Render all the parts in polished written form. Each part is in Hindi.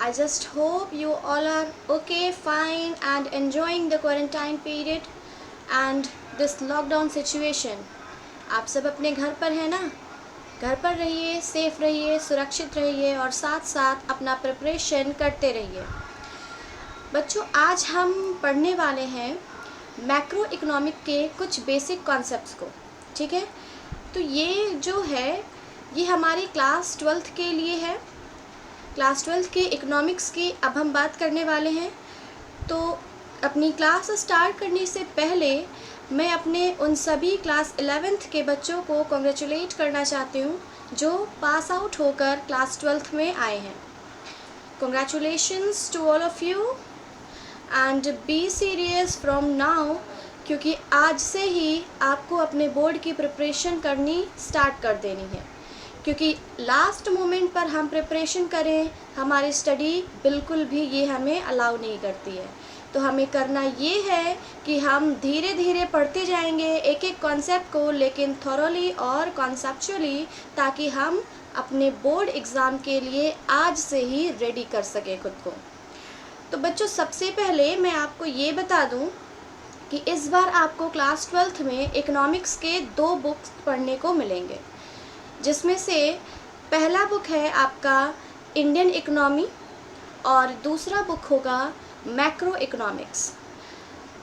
I just hope you all are okay, fine and enjoying the quarantine period and this lockdown situation. आप सब अपने घर पर हैं ना? घर पर रहिए, सेफ रहिए, सुरक्षित रहिए और साथ साथ अपना प्रिपरेशन करते रहिए। बच्चों, आज हम पढ़ने वाले हैं मैक्रो इकोनॉमिक के कुछ बेसिक कॉन्सेप्ट्स को। ठीक है, तो ये जो है ये हमारी क्लास 12th के लिए है। क्लास 12th के इकोनॉमिक्स की अब हम बात करने वाले हैं। तो अपनी क्लास स्टार्ट करने से पहले मैं अपने उन सभी क्लास 11th के बच्चों को कॉन्ग्रेचुलेट करना चाहती हूँ जो पास आउट होकर क्लास 12th में आए हैं। Congratulations to all of you and be serious from now, क्योंकि आज से ही आपको अपने बोर्ड की प्रिपरेशन करनी स्टार्ट कर देनी है। क्योंकि लास्ट मोमेंट पर हम प्रिपरेशन करें, हमारी स्टडी बिल्कुल भी ये हमें अलाउ नहीं करती है। तो हमें करना ये है कि हम धीरे धीरे पढ़ते जाएंगे एक एक कॉन्सेप्ट को, लेकिन थॉरोली और कॉन्सेप्चुअली, ताकि हम अपने बोर्ड एग्ज़ाम के लिए आज से ही रेडी कर सकें खुद को। तो बच्चों, सबसे पहले मैं आपको ये बता दूं कि इस बार आपको क्लास 12th में इकोनॉमिक्स के 2 बुक्स पढ़ने को मिलेंगे, जिसमें से पहला बुक है आपका इंडियन इकोनॉमी और दूसरा बुक होगा मैक्रो इकोनॉमिक्स।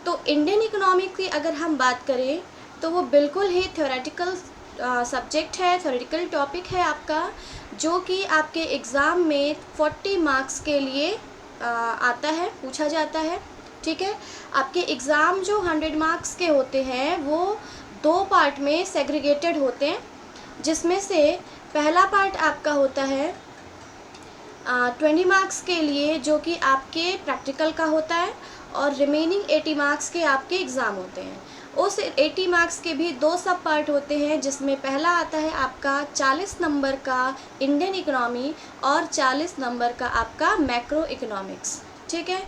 तो इंडियन इकोनॉमी की अगर हम बात करें तो वो बिल्कुल ही थ्योरेटिकल सब्जेक्ट है, थ्योरेटिकल टॉपिक है आपका, जो कि आपके एग्ज़ाम में 40 मार्क्स के लिए आता है, पूछा जाता है। ठीक है, आपके एग्ज़ाम जो 100 मार्क्स के होते हैं वो 2 पार्ट में सेग्रीगेटेड होते हैं, जिसमें से पहला पार्ट आपका होता है 20 मार्क्स के लिए, जो कि आपके प्रैक्टिकल का होता है, और रिमेनिंग 80 मार्क्स के आपके एग्ज़ाम होते हैं। उस 80 मार्क्स के भी 2 सब पार्ट होते हैं, जिसमें पहला आता है आपका 40 नंबर का इंडियन इकोनॉमी और 40 नंबर का आपका मैक्रो इकोनॉमिक्स। ठीक है,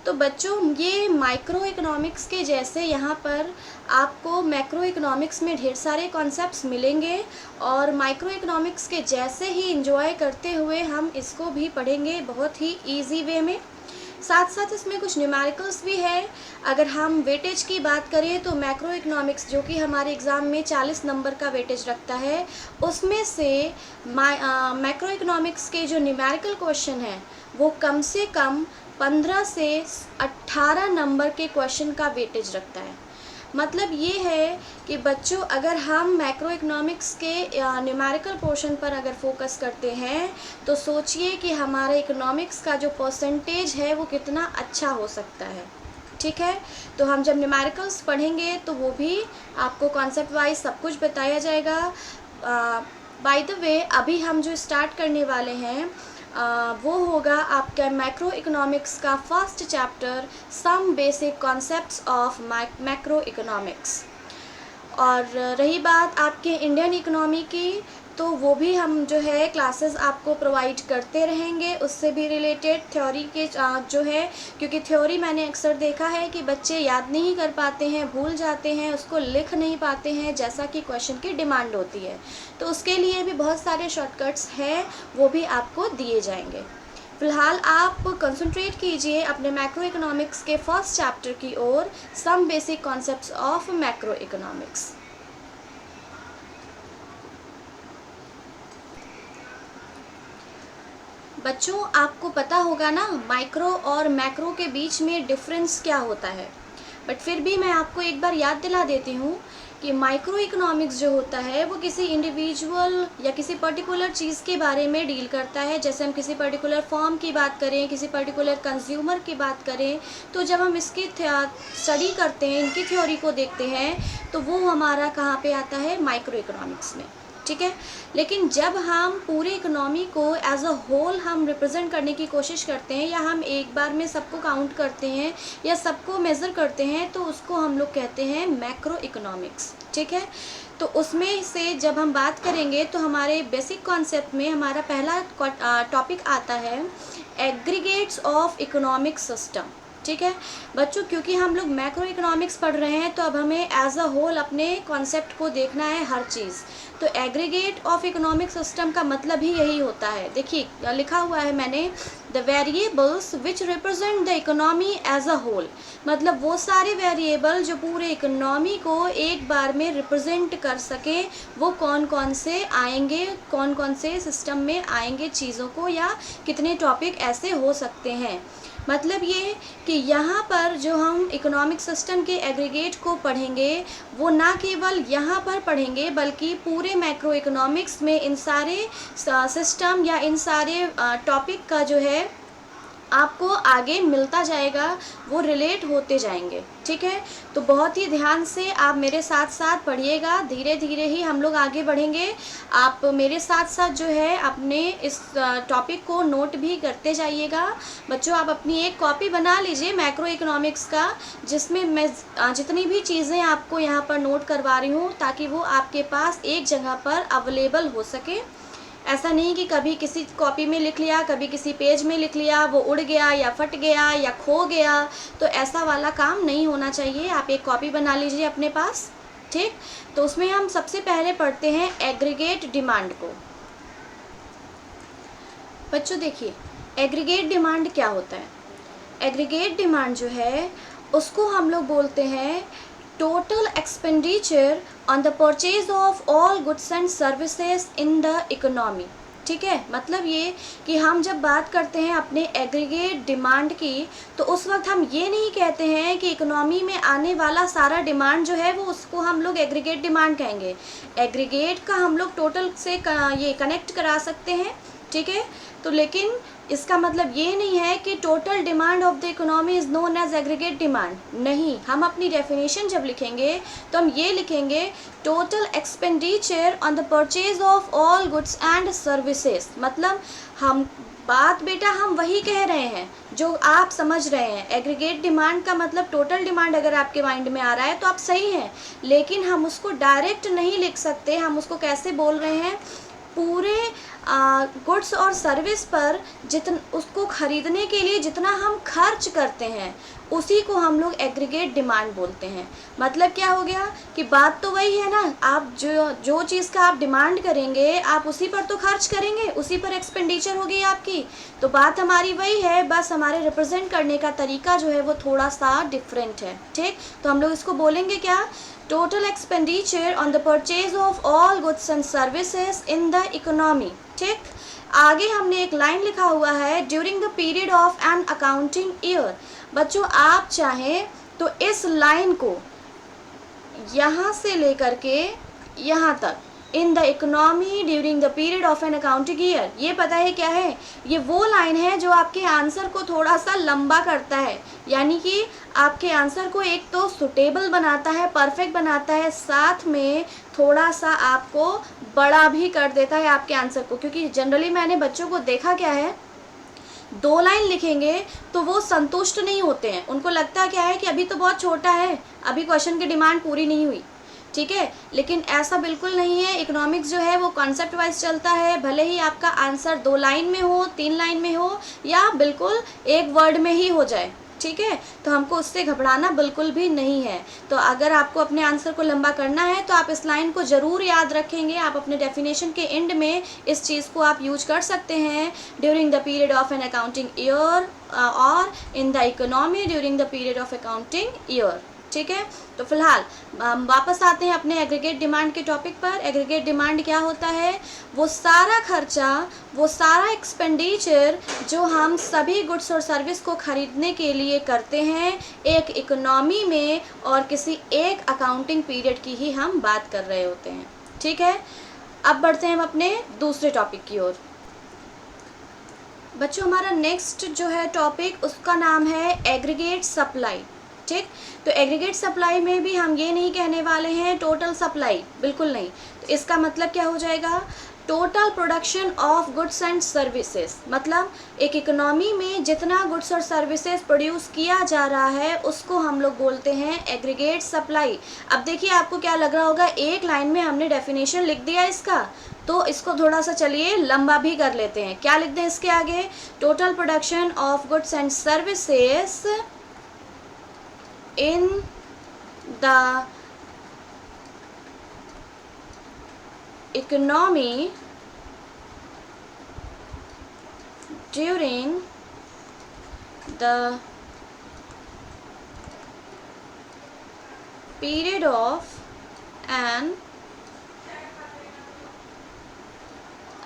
तो बच्चों, ये माइक्रो इकोनॉमिक्स के जैसे यहाँ पर आपको मैक्रो इकोनॉमिक्स में ढेर सारे कॉन्सेप्ट्स मिलेंगे, और माइक्रो इकोनॉमिक्स के जैसे ही एंजॉय करते हुए हम इसको भी पढ़ेंगे बहुत ही इजी वे में। साथ साथ इसमें कुछ न्यूमेरिकल्स भी है। अगर हम वेटेज की बात करें तो मैक्रो इकोनॉमिक्स, जो कि हमारे एग्ज़ाम में 40 नंबर का वेटेज रखता है, उसमें से मैक्रो इकोनॉमिक्स के जो न्यूमेरिकल क्वेश्चन हैं वो कम से कम 15 से 18 नंबर के क्वेश्चन का वेटेज रखता है। मतलब ये है कि बच्चों, अगर हम मैक्रो इकोनॉमिक्स के न्यूमेरिकल पोर्शन पर अगर फोकस करते हैं तो सोचिए कि हमारा इकोनॉमिक्स का जो परसेंटेज है वो कितना अच्छा हो सकता है। ठीक है, तो हम जब न्यूमेरिकल्स पढ़ेंगे तो वो भी आपको कॉन्सेप्ट वाइज सब कुछ बताया जाएगा। बाय द वे, अभी हम जो स्टार्ट करने वाले हैं वो होगा आपका मैक्रो इकोनॉमिक्स का first chapter, some basic concepts of macro economics. और रही बात आपके इंडियन इकोनॉमी की, तो वो भी हम जो है क्लासेस आपको प्रोवाइड करते रहेंगे, उससे भी रिलेटेड थ्योरी के जो है, क्योंकि थ्योरी मैंने अक्सर देखा है कि बच्चे याद नहीं कर पाते हैं, भूल जाते हैं, उसको लिख नहीं पाते हैं जैसा कि क्वेश्चन की डिमांड होती है। तो उसके लिए भी बहुत सारे शॉर्टकट्स हैं, वो भी आपको दिए जाएंगे। फ़िलहाल आप कंसंट्रेट कीजिए अपने मैक्रो इकोनॉमिक्स के फर्स्ट चैप्टर की ओर, some basic concepts of macro economics. बच्चों, आपको पता होगा ना माइक्रो और मैक्रो के बीच में डिफरेंस क्या होता है, बट फिर भी मैं आपको एक बार याद दिला देती हूँ कि माइक्रो इकोनॉमिक्स जो होता है वो किसी इंडिविजुअल या किसी पर्टिकुलर चीज़ के बारे में डील करता है। जैसे हम किसी पर्टिकुलर फॉर्म की बात करें, किसी पर्टिकुलर कंज्यूमर की बात करें, तो जब हम इसकी स्टडी करते हैं, इनकी थ्योरी को देखते हैं, तो वो हमारा कहाँ पे आता है, माइक्रो इकोनॉमिक्स में। ठीक है, लेकिन जब हम पूरे इकोनॉमी को एज अ होल हम रिप्रेजेंट करने की कोशिश करते हैं, या हम एक बार में सबको काउंट करते हैं या सबको मेज़र करते हैं, तो उसको हम लोग कहते हैं मैक्रो इकोनॉमिक्स। ठीक है, तो उसमें से जब हम बात करेंगे तो हमारे बेसिक कॉन्सेप्ट में हमारा पहला टॉपिक आता है एग्रीगेट्स ऑफ इकोनॉमिक सिस्टम। ठीक है बच्चों, क्योंकि हम लोग मैक्रो इकोनॉमिक्स पढ़ रहे हैं तो अब हमें एज अ होल अपने कॉन्सेप्ट को देखना है हर चीज़। तो एग्रीगेट ऑफ इकोनॉमिक सिस्टम का मतलब ही यही होता है। देखिए लिखा हुआ है मैंने, the variables which represent the economy as a whole, मतलब वो सारे वेरिएबल जो पूरे इकोनॉमी को एक बार में रिप्रेजेंट कर सके, वो कौन कौन से आएंगे, कौन कौन से सिस्टम में आएंगे चीज़ों को, या कितने टॉपिक ऐसे हो सकते हैं। मतलब ये कि यहाँ पर जो हम इकोनॉमिक सिस्टम के एग्रीगेट को पढ़ेंगे वो ना केवल यहाँ पर पढ़ेंगे बल्कि पूरे मैक्रो इकोनॉमिक्स में इन सारे सिस्टम या इन सारे टॉपिक का जो है आपको आगे मिलता जाएगा, वो रिलेट होते जाएंगे। ठीक है, तो बहुत ही ध्यान से आप मेरे साथ साथ पढ़िएगा, धीरे धीरे ही हम लोग आगे बढ़ेंगे। आप मेरे साथ साथ जो है अपने इस टॉपिक को नोट भी करते जाइएगा। बच्चों आप अपनी एक कॉपी बना लीजिए मैक्रो इकोनॉमिक्स का, जिसमें मैं जितनी भी चीज़ें आपको यहाँ पर नोट करवा रही हूँ ताकि वो आपके पास एक जगह पर अवेलेबल हो सके। ऐसा नहीं कि कभी किसी कॉपी में लिख लिया, कभी किसी पेज में लिख लिया, वो उड़ गया या फट गया या खो गया, तो ऐसा वाला काम नहीं होना चाहिए। आप एक कॉपी बना लीजिए अपने पास। ठीक, तो उसमें हम सबसे पहले पढ़ते हैं एग्रीगेट डिमांड को। बच्चों देखिए एग्रीगेट डिमांड क्या होता है। एग्रीगेट डिमांड जो है उसको हम लोग बोलते हैं total expenditure on the purchase of all goods and services in the economy. ठीक है, मतलब ये कि हम जब बात करते हैं अपने एग्रीगेट डिमांड की, तो उस वक्त हम ये नहीं कहते हैं कि इकोनॉमी में आने वाला सारा डिमांड जो है वो उसको हम लोग एग्रीगेट डिमांड कहेंगे। एग्रीगेट का हम लोग टोटल से ये कनेक्ट करा सकते हैं। ठीक है, तो लेकिन इसका मतलब ये नहीं है कि total demand of the economy is known as aggregate demand. नहीं, हम अपनी डेफिनेशन जब लिखेंगे तो हम ये लिखेंगे total expenditure on the purchase of all goods and services. मतलब हम बात बेटा हम वही कह रहे हैं जो आप समझ रहे हैं। एग्रीगेट डिमांड का मतलब टोटल डिमांड अगर आपके माइंड में आ रहा है तो आप सही हैं, लेकिन हम उसको डायरेक्ट नहीं लिख सकते। हम उसको कैसे बोल रहे हैं, पूरे गुड्स और सर्विस पर उसको ख़रीदने के लिए जितना हम खर्च करते हैं उसी को हम लोग एग्रीगेट डिमांड बोलते हैं। मतलब क्या हो गया कि बात तो वही है ना, आप जो चीज़ का आप डिमांड करेंगे आप उसी पर तो खर्च करेंगे, उसी पर एक्सपेंडिचर होगी आपकी। तो बात हमारी वही है, बस हमारे रिप्रेजेंट करने का तरीका जो है वो थोड़ा सा डिफरेंट है। ठीक, तो हम लोग इसको बोलेंगे क्या, total expenditure on the purchase of all goods and services in the economy. ठीक, आगे हमने एक लाइन लिखा हुआ है during the period of an accounting year. बच्चों आप चाहें तो इस लाइन को यहाँ से लेकर के यहाँ तक, इन the economy during the period of an accounting year, ये पता है क्या है, ये वो लाइन है जो आपके आंसर को थोड़ा सा लंबा करता है, यानी कि आपके आंसर को एक तो सुटेबल बनाता है, परफेक्ट बनाता है, साथ में थोड़ा सा आपको बड़ा भी कर देता है आपके आंसर को। क्योंकि जनरली मैंने बच्चों को देखा क्या है, 2 लाइन लिखेंगे तो वो संतुष्ट नहीं होते हैं, उनको लगता क्या है कि अभी तो बहुत छोटा है, अभी क्वेश्चन की डिमांड पूरी नहीं हुई। ठीक है, लेकिन ऐसा बिल्कुल नहीं है। इकोनॉमिक्स जो है वो कॉन्सेप्ट वाइज चलता है, भले ही आपका आंसर 2 लाइन में हो, 3 लाइन में हो, या बिल्कुल एक वर्ड में ही हो जाए। ठीक है, तो हमको उससे घबराना बिल्कुल भी नहीं है। तो अगर आपको अपने आंसर को लंबा करना है तो आप इस लाइन को ज़रूर याद रखेंगे। आप अपने डेफिनेशन के एंड में इस चीज़ को आप यूज कर सकते हैं, during the period of an accounting year और in the economy during the period of accounting year. ठीक है, तो फिलहाल हम वापस आते हैं अपने एग्रीगेट डिमांड के टॉपिक पर। एग्रीगेट डिमांड क्या होता है, वो सारा खर्चा, वो सारा एक्सपेंडिचर जो हम सभी गुड्स और सर्विस को ख़रीदने के लिए करते हैं एक इकोनॉमी में, और किसी एक अकाउंटिंग पीरियड की ही हम बात कर रहे होते हैं। ठीक है, अब बढ़ते हैं हम अपने दूसरे टॉपिक की ओर। बच्चों हमारा नेक्स्ट जो है टॉपिक, उसका नाम है एग्रीगेट सप्लाई। ठीक, तो एग्रीगेट सप्लाई में भी हम ये नहीं कहने वाले हैं टोटल सप्लाई, बिल्कुल नहीं। तो इसका मतलब क्या हो जाएगा, total production of goods and services. मतलब एक इकोनॉमी में जितना गुड्स और सर्विसेज प्रोड्यूस किया जा रहा है उसको हम लोग बोलते हैं एग्रीगेट सप्लाई। अब देखिए आपको क्या लग रहा होगा, एक लाइन में हमने डेफिनेशन लिख दिया इसका, तो इसको थोड़ा सा चलिए लंबा भी कर लेते हैं। क्या लिख दें इसके आगे, total production of goods and services in the economy during the period of an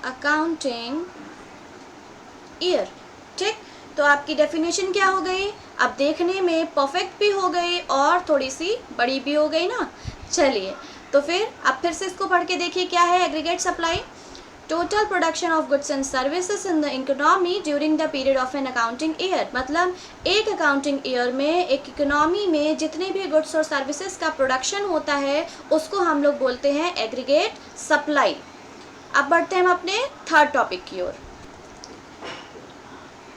accounting year। ठीक, तो आपकी डेफिनेशन क्या हो गई? अब देखने में परफेक्ट भी हो गई और थोड़ी सी बड़ी भी हो गई ना। चलिए, तो फिर से इसको पढ़ के देखिए क्या है aggregate supply. Total production of goods and services in the economy during the period of an accounting year. मतलब एक अकाउंटिंग ईयर में, एक इकोनॉमी में जितने भी गुड्स और सर्विसेज का प्रोडक्शन होता है उसको हम लोग बोलते हैं एग्रीगेट सप्लाई। अब बढ़ते हैं हम अपने थर्ड टॉपिक की ओर।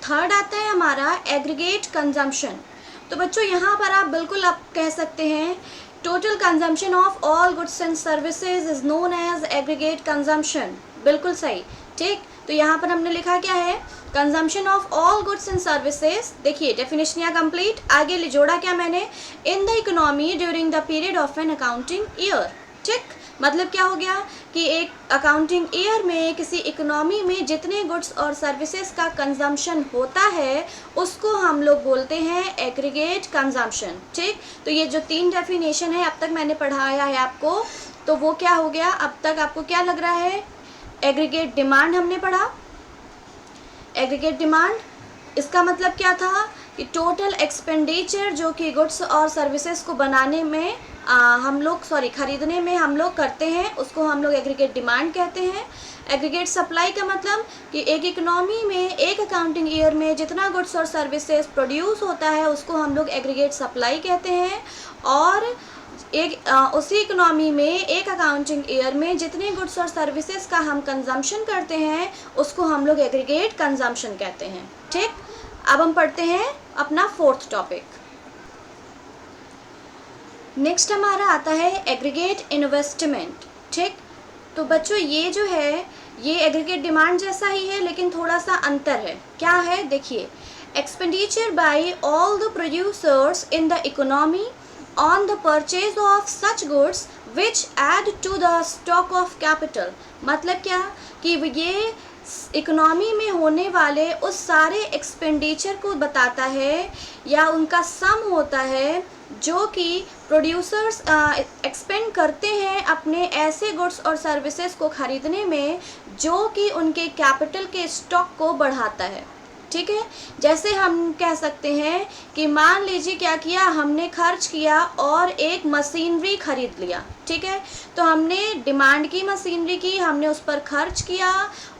थर्ड आता है हमारा एग्रीगेट कंजम्पशन। तो बच्चों यहाँ पर आप बिल्कुल आप कह सकते हैं total consumption of all goods and services is known as aggregate consumption. बिल्कुल सही। ठीक, तो यहाँ पर हमने लिखा क्या है? Consumption of all goods and services. देखिए डेफिनेशन यहाँ कंप्लीट। आगे जोड़ा क्या मैंने? इन the economy during the period of an accounting year. ठीक, मतलब क्या हो गया कि एक अकाउंटिंग ईयर में किसी इकोनॉमी में जितने गुड्स और सर्विसेज का कंजम्पशन होता है उसको हम लोग बोलते हैं एग्रीगेट कंजम्पशन। ठीक, तो ये जो 3 डेफिनेशन है अब तक मैंने पढ़ाया है आपको, तो वो क्या हो गया? अब तक आपको क्या लग रहा है? एग्रीगेट डिमांड हमने पढ़ा। एग्रीगेट डिमांड इसका मतलब क्या था कि टोटल एक्सपेंडिचर जो कि गुड्स और सर्विसेज को बनाने में खरीदने में हम लोग करते हैं उसको हम लोग एग्रीगेट डिमांड कहते हैं। एग्रीगेट सप्लाई का मतलब कि एक इकोनॉमी में एक अकाउंटिंग ईयर में जितना गुड्स और सर्विसेज प्रोड्यूस होता है उसको हम लोग एग्रीगेट सप्लाई कहते हैं। और उसी इकोनॉमी में एक अकाउंटिंग ईयर में जितने गुड्स और सर्विसेज का हम कंजम्पशन करते हैं उसको हम लोग एग्रीगेट कंजम्पशन कहते हैं। ठीक, अब हम पढ़ते हैं अपना फोर्थ टॉपिक। नेक्स्ट हमारा आता है एग्रीगेट इन्वेस्टमेंट। ठीक, तो बच्चों ये जो है ये एग्रीगेट डिमांड जैसा ही है लेकिन थोड़ा सा अंतर है। क्या है? देखिए, expenditure bye all the producers in the economy on the purchase of such goods which add to the stock of capital। मतलब क्या कि ये इकोनॉमी में होने वाले उस सारे एक्सपेंडिचर को बताता है या उनका सम होता है जो कि प्रोड्यूसर्स एक्सपेंड करते हैं अपने ऐसे गुड्स और सर्विसेज को खरीदने में जो कि उनके कैपिटल के स्टॉक को बढ़ाता है। ठीक है, जैसे हम कह सकते हैं कि मान लीजिए क्या किया, हमने खर्च किया और एक मशीनरी खरीद लिया। ठीक है, तो हमने डिमांड की मशीनरी की, हमने उस पर खर्च किया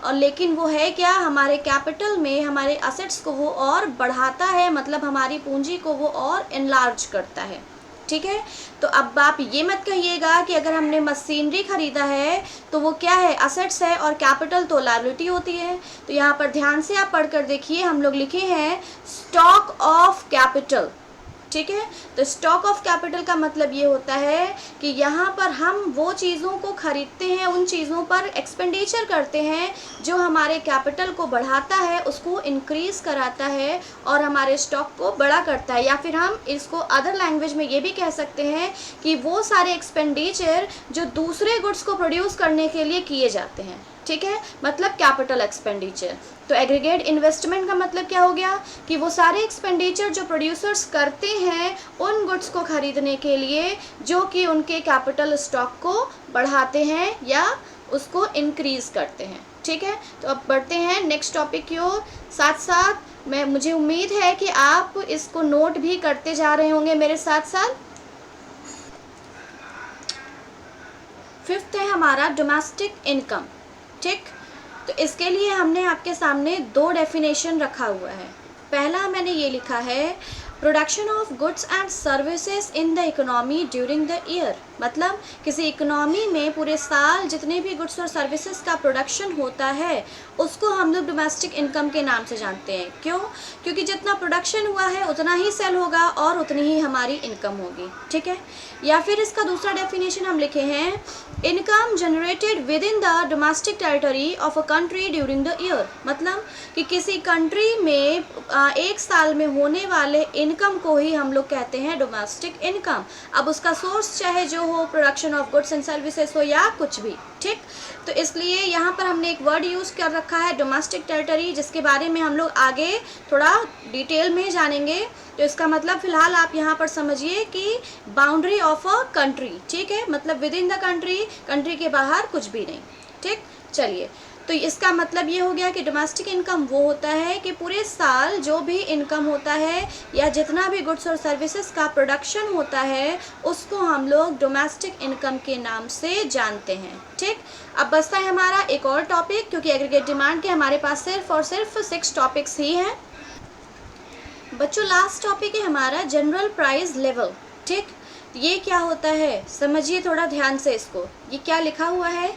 और लेकिन वो है क्या, हमारे कैपिटल में हमारे असेट्स को वो और बढ़ाता है, मतलब हमारी पूंजी को वो और एनलार्ज करता है। ठीक है, तो अब आप ये मत कहिएगा कि अगर हमने मशीनरी खरीदा है तो वो क्या है, असेट्स है और कैपिटल तो लायबिलिटी होती है। तो यहाँ पर ध्यान से आप पढ़कर देखिए, हम लोग लिखे हैं स्टॉक ऑफ कैपिटल। ठीक है, तो स्टॉक ऑफ कैपिटल का मतलब ये होता है कि यहाँ पर हम वो चीज़ों को खरीदते हैं, उन चीज़ों पर एक्सपेंडिचर करते हैं जो हमारे कैपिटल को बढ़ाता है, उसको इंक्रीज़ कराता है और हमारे स्टॉक को बड़ा करता है। या फिर हम इसको अदर लैंग्वेज में ये भी कह सकते हैं कि वो सारे एक्सपेंडिचर जो दूसरे गुड्स को प्रोड्यूस करने के लिए किए जाते हैं। ठीक है, मतलब कैपिटल एक्सपेंडिचर। तो एग्रीगेट इन्वेस्टमेंट का मतलब क्या हो गया कि वो सारे एक्सपेंडिचर जो प्रोड्यूसर्स करते हैं उन गुड्स को खरीदने के लिए जो कि उनके कैपिटल स्टॉक को बढ़ाते हैं या उसको इंक्रीज़ करते हैं। ठीक है, तो अब बढ़ते हैं नेक्स्ट टॉपिक की ओर। साथ साथ मुझे उम्मीद है कि आप इसको नोट भी करते जा रहे होंगे मेरे साथ साथ। फिफ्थ है हमारा डोमेस्टिक इनकम। ठीक, तो इसके लिए हमने आपके सामने 2 डेफिनेशन रखा हुआ है। पहला मैंने ये लिखा है production of goods and services in the economy during the year. मतलब किसी इकोनॉमी में पूरे साल जितने भी गुड्स और सर्विसेज का प्रोडक्शन होता है उसको हम लोग डोमेस्टिक इनकम के नाम से जानते हैं। क्यों? क्योंकि जितना प्रोडक्शन हुआ है उतना ही सेल होगा और उतनी ही हमारी इनकम होगी। ठीक है, या फिर इसका दूसरा डेफिनेशन हम लिखे हैं income generated with in the domestic territory of a country during the year. मतलब कि किसी कंट्री में एक साल में होने वाले इनकम को ही हम लोग कहते हैं डोमेस्टिक इनकम। अब उसका सोर्स चाहे जो हो, production of goods and services हो या कुछ भी, ठीक। तो इसलिए यहाँ पर हमने एक वर्ड यूज़ कर रखा है डोमेस्टिक टेरिटरी, जिसके बारे में हम लोग आगे थोड़ा डिटेल में जानेंगे। तो इसका मतलब फ़िलहाल आप यहाँ पर समझिए कि बाउंड्री ऑफ अ कंट्री, ठीक है, मतलब with in the country, country के बाहर कुछ भी नहीं, ठीक। चलिए, तो इसका मतलब ये हो गया कि डोमेस्टिक इनकम वो होता है कि पूरे साल जो भी इनकम होता है या जितना भी गुड्स और सर्विसेज का प्रोडक्शन होता है उसको हम लोग डोमेस्टिक इनकम के नाम से जानते हैं, ठीक। अब बचता है हमारा एक और टॉपिक, क्योंकि एग्रीगेट डिमांड के हमारे पास सिर्फ और सिर्फ 6 टॉपिक्स ही हैं। बच्चों, लास्ट टॉपिक है हमारा जनरल प्राइस लेवल, ठीक। ये क्या होता है समझिए थोड़ा ध्यान से इसको। ये क्या लिखा हुआ है,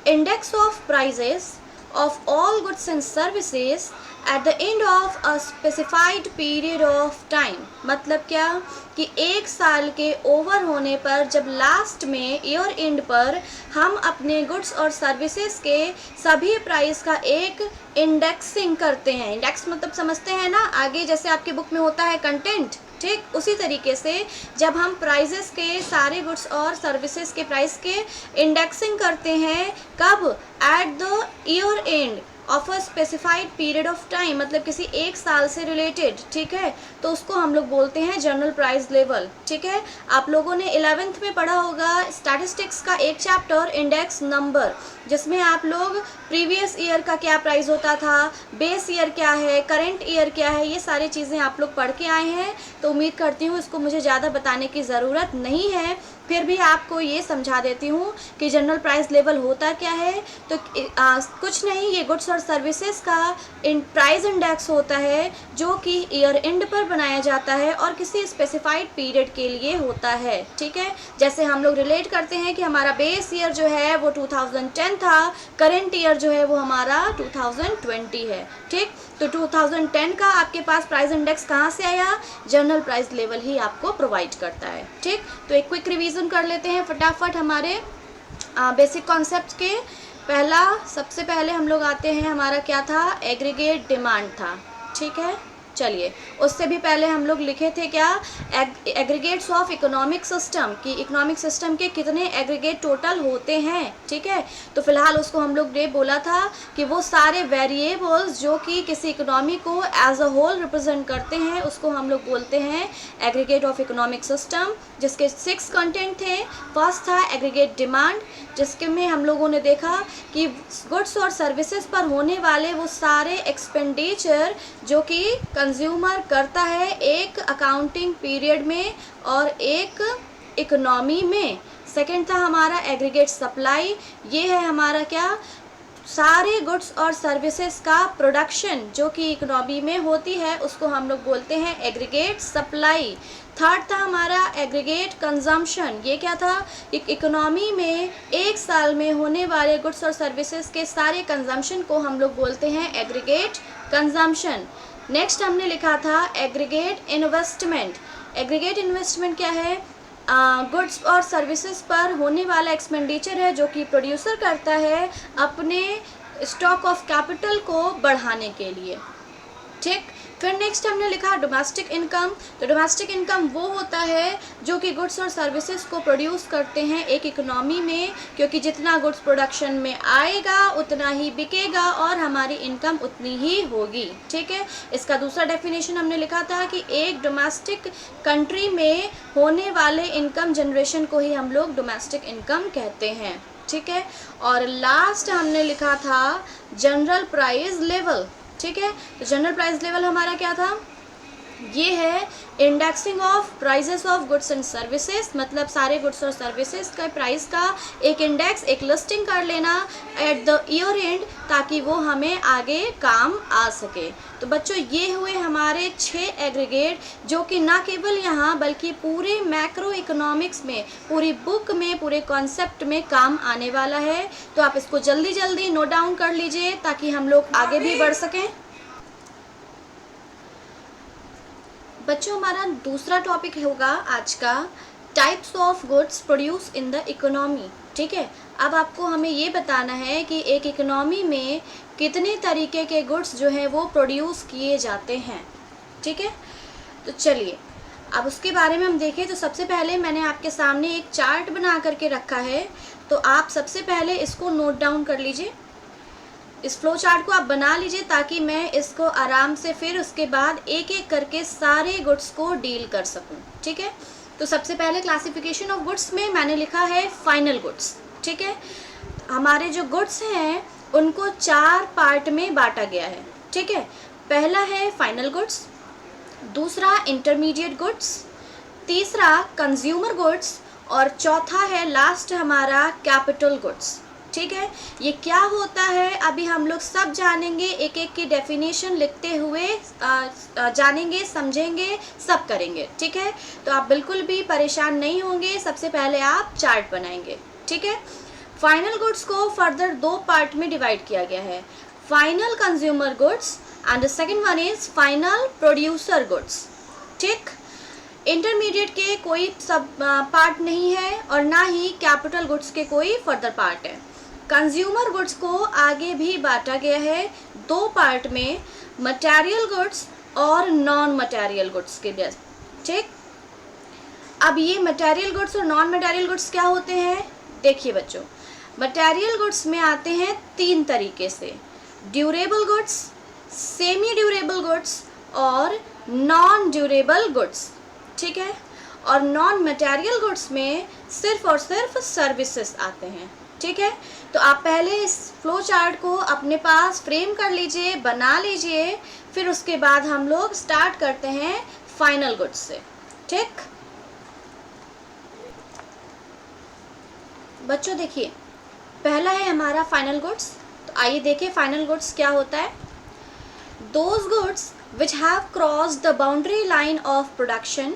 index of prices of all goods and services at the end of a specified period of time. मतलब क्या कि एक साल के ओवर होने पर जब लास्ट में ईयर एंड पर हम अपने गुड्स और सर्विसेज के सभी प्राइस का एक इंडेक्सिंग करते हैं। इंडेक्स मतलब समझते हैं ना, आगे जैसे आपके बुक में होता है कंटेंट, ठीक। उसी तरीके से जब हम प्राइजेस के, सारे गुड्स और सर्विसेज के प्राइस के इंडेक्सिंग करते हैं, कब, at the year and of a specified period of time, मतलब किसी एक साल से रिलेटेड, ठीक है, तो उसको हम लोग बोलते हैं जनरल प्राइस लेवल, ठीक है। आप लोगों ने 11th में पढ़ा होगा स्टैटिस्टिक्स का एक चैप्टर इंडेक्स नंबर, जिसमें आप लोग प्रीवियस ईयर का क्या प्राइस होता था, बेस ईयर क्या है, करेंट ईयर क्या है, ये सारी चीज़ें आप लोग पढ़ के आए हैं। तो उम्मीद करती हूँ इसको मुझे ज़्यादा बताने की ज़रूरत नहीं है, फिर भी आपको ये समझा देती हूँ कि जनरल प्राइस लेवल होता क्या है। तो कुछ नहीं, ये गुड्स और सर्विसेज का प्राइस इंडेक्स होता है जो कि ईयर एंड पर बनाया जाता है और किसी स्पेसिफाइड पीरियड के लिए होता है, ठीक है। जैसे हम लोग रिलेट करते हैं कि हमारा बेस ईयर जो है वो 2010 था, करेंट ईयर जो है वो हमारा 2020 है, ठीक। तो 2010 का आपके पास प्राइस इंडेक्स कहाँ से आया, जनरल प्राइस लेवल ही आपको प्रोवाइड करता है, ठीक। तो एक क्विक रिवीजन कर लेते हैं फटाफट हमारे बेसिक कॉन्सेप्ट के। सबसे पहले हम लोग आते हैं, हमारा क्या था, एग्रीगेट डिमांड था, ठीक है। चलिए, उससे भी पहले हम लोग लिखे थे क्या, एग्रीगेट्स ऑफ इकोनॉमिक सिस्टम, कि इकोनॉमिक सिस्टम के कितने एग्रीगेट टोटल होते हैं, ठीक है। तो फिलहाल उसको हम लोग ने बोला था कि वो सारे वेरिएबल्स जो कि किसी इकोनॉमी को एज अ होल रिप्रेजेंट करते हैं उसको हम लोग बोलते हैं एग्रीगेट ऑफ इकोनॉमिक सिस्टम, जिसके 6 कंटेंट थे। फर्स्ट था एग्रीगेट डिमांड, जिसके में हम लोगों ने देखा कि गुड्स और सर्विसेज पर होने वाले वो सारे एक्सपेंडिचर जो कि कंज्यूमर करता है एक अकाउंटिंग पीरियड में और एक इकोनॉमी में। सेकंड था हमारा एग्रीगेट सप्लाई, ये है हमारा क्या, सारे गुड्स और सर्विसेज का प्रोडक्शन जो कि इकोनॉमी में होती है उसको हम लोग बोलते हैं एग्रीगेट सप्लाई। थर्ड था हमारा एग्रीगेट कंजम्पशन, ये क्या था, एक इकोनॉमी में एक साल में होने वाले गुड्स और सर्विसेज के सारे कंजम्पशन को हम लोग बोलते हैं एग्रीगेट कंजम्पशन। नेक्स्ट हमने लिखा था एग्रीगेट इन्वेस्टमेंट। एग्रीगेट इन्वेस्टमेंट क्या है, गुड्स और सर्विसेज पर होने वाला एक्सपेंडिचर है जो कि प्रोड्यूसर करता है अपने स्टॉक ऑफ कैपिटल को बढ़ाने के लिए, ठीक। फिर नेक्स्ट हमने लिखा डोमेस्टिक इनकम। तो डोमेस्टिक इनकम वो होता है जो कि गुड्स और सर्विसेज को प्रोड्यूस करते हैं एक इकोनॉमी में, क्योंकि जितना गुड्स प्रोडक्शन में आएगा उतना ही बिकेगा और हमारी इनकम उतनी ही होगी, ठीक है। इसका दूसरा डेफिनेशन हमने लिखा था कि एक डोमेस्टिक कंट्री में होने वाले इनकम जनरेशन को ही हम लोग डोमेस्टिक इनकम कहते हैं, ठीक है। और लास्ट हमने लिखा था जनरल प्राइस लेवल, ठीक है। तो जनरल प्राइस लेवल हमारा क्या था, ये है indexing of prices of goods and services, मतलब सारे गुड्स और सर्विसेज का प्राइस का एक इंडेक्स, एक लिस्टिंग कर लेना एट द ईयर एंड, ताकि वो हमें आगे काम आ सके। तो बच्चों, ये हुए हमारे 6 एग्रीगेट जो कि ना केवल यहाँ बल्कि पूरे मैक्रो इकोनॉमिक्स में, पूरी बुक में, पूरे कॉन्सेप्ट में काम आने वाला है। तो आप इसको जल्दी जल्दी नोट डाउन कर लीजिए ताकि हम लोग आगे भी बढ़ सकें। बच्चों, हमारा दूसरा टॉपिक होगा आज का types of goods produce in the economy, ठीक है। अब आपको हमें ये बताना है कि एक इकोनॉमी में कितने तरीके के गुड्स जो हैं वो प्रोड्यूस किए जाते हैं, ठीक है। तो चलिए अब उसके बारे में हम देखें। तो सबसे पहले मैंने आपके सामने एक चार्ट बना करके रखा है, तो आप सबसे पहले इसको नोट डाउन कर लीजिए। इस फ्लो चार्ट को आप बना लीजिए ताकि मैं इसको आराम से फिर उसके बाद एक एक करके सारे गुड्स को डील कर सकूं, ठीक है। तो सबसे पहले क्लासिफिकेशन ऑफ गुड्स में मैंने लिखा है फाइनल गुड्स, ठीक है। हमारे जो गुड्स हैं उनको 4 पार्ट में बांटा गया है, ठीक है। पहला है फाइनल गुड्स, दूसरा इंटरमीडिएट गुड्स, तीसरा कंज्यूमर गुड्स और चौथा है लास्ट हमारा कैपिटल गुड्स, ठीक है। ये क्या होता है अभी हम लोग सब जानेंगे, एक एक की डेफिनेशन लिखते हुए जानेंगे, समझेंगे, सब करेंगे, ठीक है। तो आप बिल्कुल भी परेशान नहीं होंगे। सबसे पहले आप चार्ट बनाएंगे, ठीक है। फाइनल गुड्स को फर्दर 2 पार्ट में डिवाइड किया गया है, final consumer goods and the second one is final producer goods, ठीक। इंटरमीडिएट के कोई सब पार्ट नहीं है और ना ही कैपिटल गुड्स के कोई फर्दर पार्ट है। कंज्यूमर गुड्स को आगे भी बांटा गया है 2 पार्ट में, मटेरियल गुड्स और नॉन मटेरियल गुड्स के, ठीक। अब ये मटेरियल गुड्स और नॉन मटेरियल गुड्स क्या होते हैं, देखिए बच्चों। मटेरियल गुड्स में आते हैं 3 तरीके से, durable goods, semi durable goods और नॉन ड्यूरेबल गुड्स, ठीक है। और नॉन मटेरियल गुड्स में सिर्फ और सिर्फ सर्विसेज आते हैं, ठीक है। तो आप पहले इस फ्लो चार्ट को अपने पास फ्रेम कर लीजिए, बना लीजिए, फिर उसके बाद हम लोग स्टार्ट करते हैं फाइनल गुड्स से, ठीक। बच्चों देखिए, पहला है हमारा फाइनल गुड्स। तो आइए देखें फाइनल गुड्स क्या होता है। Those goods which have crossed the boundary line of production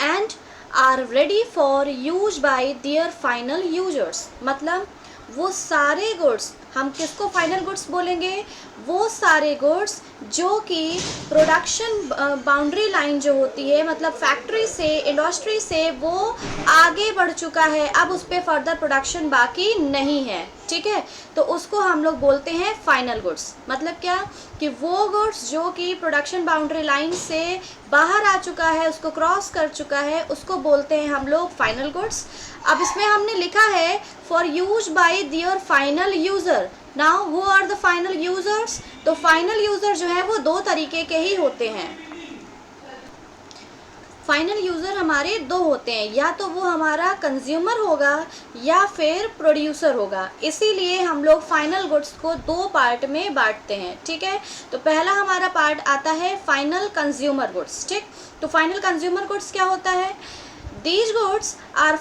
and are ready for use by their final users। मतलब वो सारे गुड्स, हम किसको फाइनल गुड्स बोलेंगे, वो सारे गुड्स जो कि प्रोडक्शन बाउंड्री लाइन जो होती है, मतलब फैक्ट्री से, इंडस्ट्री से वो आगे बढ़ चुका है, अब उस पर फर्दर प्रोडक्शन बाकी नहीं है, ठीक है। तो उसको हम लोग बोलते हैं फाइनल गुड्स। मतलब क्या कि वो गुड्स जो कि प्रोडक्शन बाउंड्री लाइन से बाहर आ चुका है, उसको क्रॉस कर चुका है, उसको बोलते हैं हम लोग फाइनल गुड्स। अब इसमें हमने लिखा है for use by their final user. Now who are the final users. तो फाइनल यूज़र जो है वो 2 तरीके के ही होते हैं। फाइनल यूज़र हमारे 2 होते हैं, या तो वो हमारा कंज्यूमर होगा या फिर प्रोड्यूसर होगा। इसीलिए हम लोग फाइनल गुड्स को 2 पार्ट में बांटते हैं, ठीक है। तो पहला हमारा पार्ट आता है फाइनल कंज्यूमर गुड्स, ठीक। तो फाइनल कंज्यूमर गुड्स क्या होता है, these goods are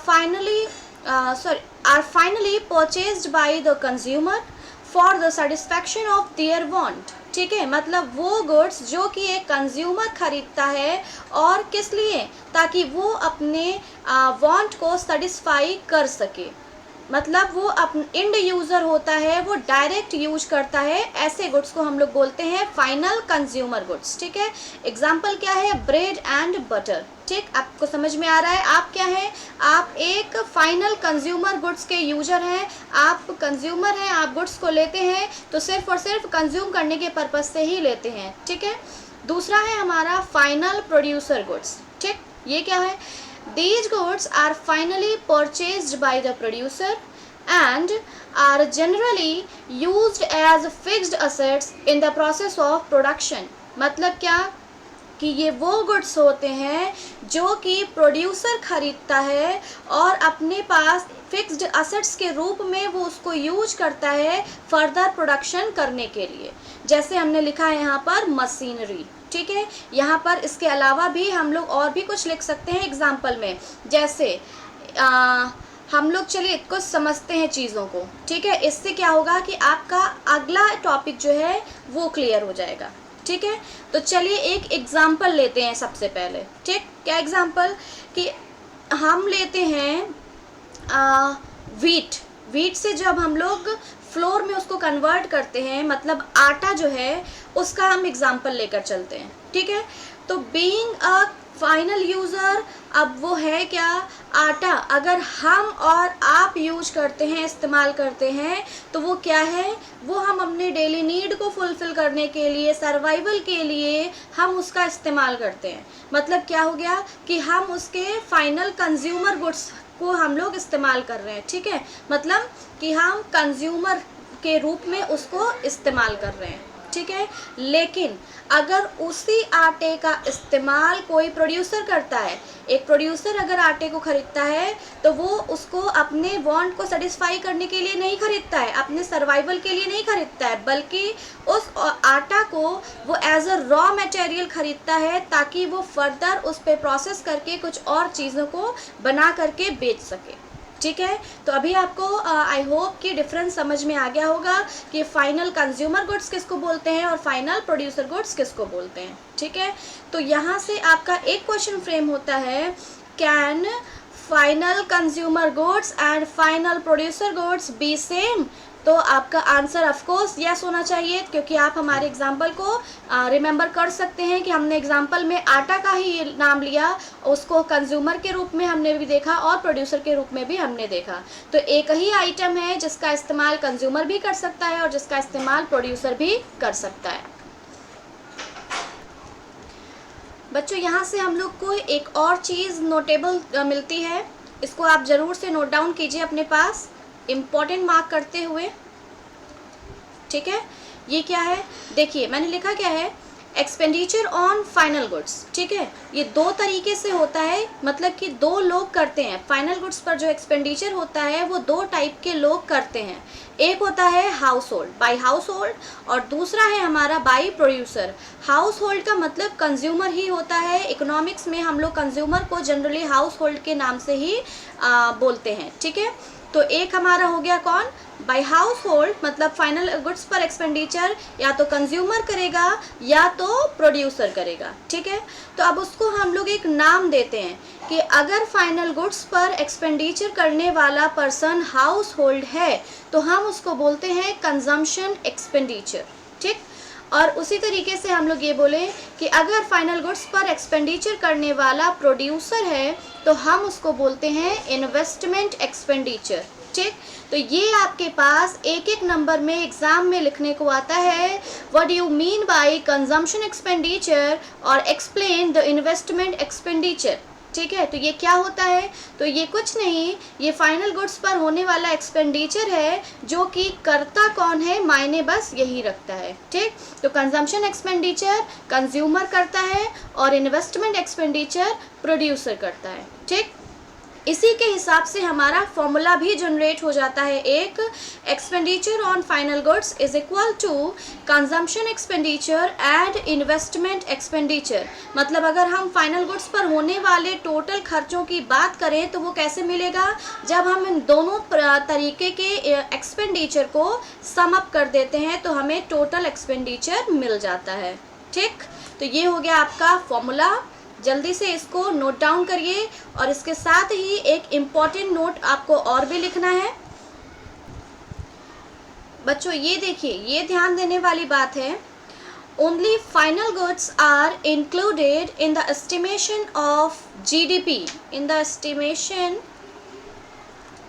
finally purchased by the consumer for the satisfaction of their want, ठीक है। मतलब वो गुड्स जो कि एक कंज्यूमर खरीदता है, और किस लिए, ताकि वो अपने वांट को सेटिस्फाई कर सके। मतलब वो इंड यूज़र होता है, वो डायरेक्ट यूज करता है, ऐसे गुड्स को हम लोग बोलते हैं फाइनल कंज्यूमर गुड्स, ठीक है। एग्जाम्पल क्या है, ब्रेड एंड बटर, ठीक। आपको समझ में आ रहा है आप क्या है, आप एक फाइनल कंज्यूमर गुड्स के यूजर हैं, आप कंज्यूमर हैं, आप गुड्स को लेते हैं तो सिर्फ और सिर्फ कंज्यूम करने के पर्पज़ से ही लेते हैं, ठीक है। दूसरा है हमारा फाइनल प्रोड्यूसर गुड्स, ठीक। ये क्या है, these goods are finally purchased by the producer and are generally used as fixed assets in the process of production। मतलब क्या कि ये वो गुड्स होते हैं जो कि प्रोड्यूसर खरीदता है और अपने पास फिक्स्ड असेट्स के रूप में वो उसको यूज करता है फर्दर प्रोडक्शन करने के लिए। जैसे हमने लिखा है यहाँ पर मशीनरी, ठीक है। यहाँ पर इसके अलावा भी हम लोग और भी कुछ लिख सकते हैं एग्जाम्पल में, जैसे हम लोग चलिए कुछ समझते हैं चीज़ों को, ठीक है। इससे क्या होगा कि आपका अगला टॉपिक जो है वो क्लियर हो जाएगा, ठीक है। तो चलिए एक एग्जाम्पल लेते हैं सबसे पहले, ठीक। क्या एग्जाम्पल, कि हम लेते हैं वीट से जब हम लोग फ्लोर में उसको कन्वर्ट करते हैं, मतलब आटा जो है उसका हम एग्जाम्पल लेकर चलते हैं, ठीक है। तो बीइंग अ फाइनल यूज़र अब वो है क्या, आटा। अगर हम और आप यूज करते हैं, इस्तेमाल करते हैं, तो वो क्या है, वो हम अपने डेली नीड को फुलफ़िल करने के लिए, सर्वाइवल के लिए हम उसका इस्तेमाल करते हैं। मतलब क्या हो गया कि हम उसके फाइनल कंज्यूमर गुड्स को हम लोग इस्तेमाल कर रहे हैं, ठीक है। मतलब कि हम कंज्यूमर के रूप में उसको इस्तेमाल कर रहे हैं, ठीक है। लेकिन अगर उसी आटे का इस्तेमाल कोई प्रोड्यूसर करता है, एक प्रोड्यूसर अगर आटे को खरीदता है, तो वो उसको अपने वांट को सेटिस्फाई करने के लिए नहीं खरीदता है, अपने सर्वाइवल के लिए नहीं खरीदता है, बल्कि उस आटा को वो एज अ रॉ मटेरियल खरीदता है, ताकि वो फर्दर उस पर प्रोसेस करके कुछ और चीज़ों को बना करके बेच सके, ठीक है। तो अभी आपको आई होप कि डिफरेंस समझ में आ गया होगा कि फाइनल कंज्यूमर गुड्स किसको बोलते हैं और फाइनल प्रोड्यूसर गुड्स किसको बोलते हैं, ठीक है। तो यहाँ से आपका एक क्वेश्चन फ्रेम होता है, can final consumer goods and final producer goods B same. तो आपका आंसर ऑफ कोर्स यस होना चाहिए, क्योंकि आप हमारे एग्जाम्पल को रिमेंबर कर सकते हैं कि हमने एग्जाम्पल में आटा का ही नाम लिया, उसको कंज्यूमर के रूप में हमने भी देखा और प्रोड्यूसर के रूप में भी हमने देखा। तो एक ही आइटम है जिसका इस्तेमाल कंज्यूमर भी कर सकता है और जिसका इस्तेमाल प्रोड्यूसर भी कर सकता है। बच्चों, यहाँ से हम लोग को एक और चीज़ नोटेबल मिलती है, इसको आप ज़रूर से नोट डाउन कीजिए अपने पास, इम्पॉर्टेंट मार्क करते हुए, ठीक है। ये क्या है, देखिए मैंने लिखा क्या है, एक्सपेंडिचर ऑन फाइनल गुड्स, ठीक है। ये दो तरीके से होता है, मतलब कि दो लोग करते हैं फाइनल गुड्स पर जो एक्सपेंडिचर होता है, वो दो टाइप के लोग करते हैं। एक होता है house hold, by house hold, और दूसरा है हमारा बाई प्रोड्यूसर। हाउस होल्ड का मतलब कंज्यूमर ही होता है, इकोनॉमिक्स में हम लोग कंज्यूमर को जनरली हाउस होल्ड के नाम से ही बोलते हैं, ठीक है। तो एक हमारा हो गया कौन, बाय हाउस होल्ड, मतलब फाइनल गुड्स पर एक्सपेंडिचर या तो कंज्यूमर करेगा या तो प्रोड्यूसर करेगा, ठीक है। तो अब उसको हम लोग एक नाम देते हैं कि अगर फाइनल गुड्स पर एक्सपेंडिचर करने वाला पर्सन हाउस होल्ड है, तो हम उसको बोलते हैं कंजम्पशन एक्सपेंडिचर, ठीक। और उसी तरीके से हम लोग ये बोले कि अगर फाइनल गुड्स पर एक्सपेंडिचर करने वाला प्रोड्यूसर है, तो हम उसको बोलते हैं इन्वेस्टमेंट एक्सपेंडिचर, ठीक। तो ये आपके पास एक एक नंबर में एग्जाम में लिखने को आता है, what do you mean by consumption expenditure और एक्सप्लेन द इन्वेस्टमेंट एक्सपेंडिचर, ठीक है। तो ये क्या होता है, तो ये कुछ नहीं, ये फाइनल गुड्स पर होने वाला एक्सपेंडिचर है, जो कि करता कौन है, मायने बस यही रखता है, ठीक। तो कंजम्पशन एक्सपेंडिचर कंज्यूमर करता है और इन्वेस्टमेंट एक्सपेंडिचर प्रोड्यूसर करता है, ठीक। इसी के हिसाब से हमारा फॉर्मूला भी जनरेट हो जाता है, एक expenditure on final goods is equal to consumption expenditure and investment expenditure. मतलब अगर हम फाइनल गुड्स पर होने वाले टोटल खर्चों की बात करें, तो वो कैसे मिलेगा, जब हम इन दोनों तरीके के एक्सपेंडिचर को सम अप कर देते हैं, तो हमें टोटल एक्सपेंडिचर मिल जाता है, ठीक। तो ये हो गया आपका फॉर्मूला, जल्दी से इसको नोट डाउन करिए। और इसके साथ ही एक इम्पॉर्टेंट नोट आपको और भी लिखना है बच्चों, ये देखिए, ये ध्यान देने वाली बात है, only final goods are included in the estimation of GDP, in the estimation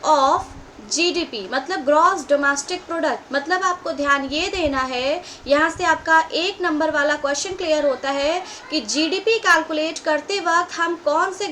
of GDP मतलब ग्रॉस डोमेस्टिक प्रोडक्ट। मतलब आपको ध्यान ये देना है, यहाँ से आपका एक नंबर वाला क्वेश्चन क्लियर होता है कि जीडीपी कैलकुलेट करते वक्त हम कौन से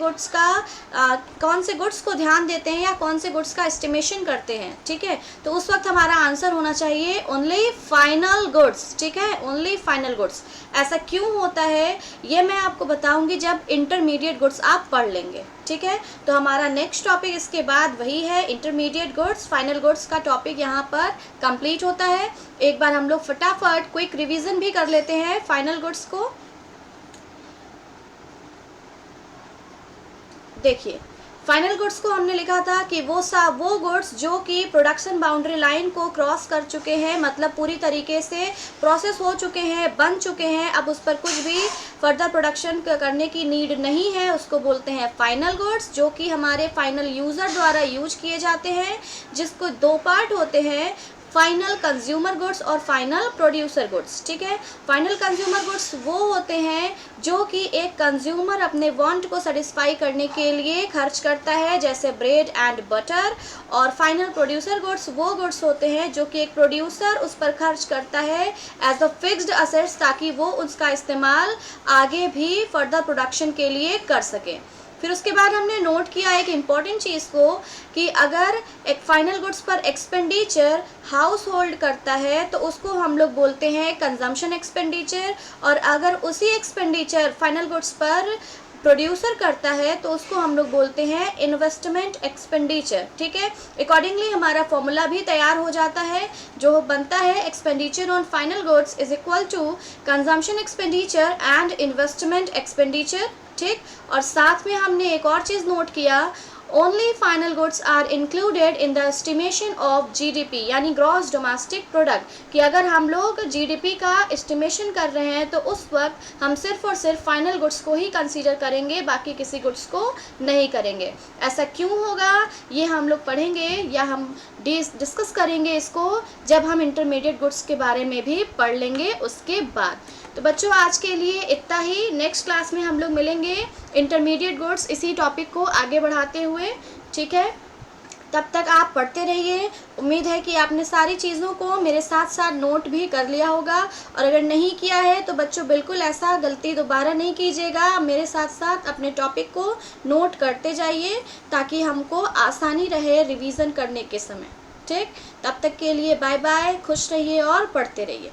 गुड्स को ध्यान देते हैं या कौन से गुड्स का एस्टिमेशन करते हैं, ठीक है। तो उस वक्त हमारा आंसर होना चाहिए ओनली फाइनल गुड्स, ठीक है, ओनली फाइनल गुड्स। ऐसा क्यों होता है ये मैं आपको बताऊंगी जब इंटरमीडिएट गुड्स आप पढ़ लेंगे, ठीक है। तो हमारा नेक्स्ट टॉपिक इसके बाद वही है, इंटरमीडिएट गुड्स। फाइनल गुड्स का टॉपिक यहाँ पर कंप्लीट होता है। एक बार हम लोग फटाफट क्विक रिवीजन भी कर लेते हैं फाइनल गुड्स को। देखिए, फाइनल गुड्स को हमने लिखा था कि वो गुड्स जो कि प्रोडक्शन बाउंड्री लाइन को क्रॉस कर चुके हैं, मतलब पूरी तरीके से प्रोसेस हो चुके हैं, बन चुके हैं, अब उस पर कुछ भी फर्दर प्रोडक्शन करने की नीड नहीं है, उसको बोलते हैं फाइनल गुड्स, जो कि हमारे फाइनल यूज़र द्वारा यूज किए जाते हैं, जिसको दो पार्ट होते हैं, फाइनल कंज्यूमर गुड्स और फाइनल प्रोड्यूसर गुड्स। ठीक है, फाइनल कंज्यूमर गुड्स वो होते हैं जो कि एक कंज्यूमर अपने वांट को सेटिस्फाई करने के लिए खर्च करता है, जैसे ब्रेड एंड बटर। और फाइनल प्रोड्यूसर गुड्स वो गुड्स होते हैं जो कि एक प्रोड्यूसर उस पर खर्च करता है एज अ फिक्स्ड असेट्स, ताकि वो उसका इस्तेमाल आगे भी फर्दर प्रोडक्शन के लिए कर सके। फिर उसके बाद हमने नोट किया एक इम्पॉर्टेंट चीज़ को कि अगर एक फाइनल गुड्स पर एक्सपेंडिचर हाउस होल्ड करता है तो उसको हम लोग बोलते हैं कंजम्पशन एक्सपेंडिचर, और अगर उसी एक्सपेंडिचर फाइनल गुड्स पर प्रोड्यूसर करता है तो उसको हम लोग बोलते हैं इन्वेस्टमेंट एक्सपेंडिचर। ठीक है, अकॉर्डिंगली हमारा फॉर्मूला भी तैयार हो जाता है जो बनता है expenditure on final goods is equal to consumption expenditure and investment expenditure. ठीक, और साथ में हमने एक और चीज़ नोट किया, only final goods are included in the estimation of GDP, यानी ग्रॉस डोमेस्टिक प्रोडक्ट, कि अगर हम लोग जीडीपी का एस्टिमेशन कर रहे हैं तो उस वक्त हम सिर्फ और सिर्फ फाइनल गुड्स को ही कंसीडर करेंगे, बाकी किसी गुड्स को नहीं करेंगे। ऐसा क्यों होगा ये हम लोग पढ़ेंगे या हम डिस्कस करेंगे इसको जब हम इंटरमीडिएट गुड्स के बारे में भी पढ़ लेंगे उसके बाद। तो बच्चों आज के लिए इतना ही, नेक्स्ट क्लास में हम लोग मिलेंगे इंटरमीडिएट गुड्स इसी टॉपिक को आगे बढ़ाते हुए। ठीक है, तब तक आप पढ़ते रहिए। उम्मीद है कि आपने सारी चीज़ों को मेरे साथ साथ नोट भी कर लिया होगा, और अगर नहीं किया है तो बच्चों बिल्कुल ऐसा गलती दोबारा नहीं कीजिएगा, मेरे साथ साथ अपने टॉपिक को नोट करते जाइए ताकि हमको आसानी रहे रिवीजन करने के समय। ठीक, तब तक के लिए बाय बाय, खुश रहिए और पढ़ते रहिए।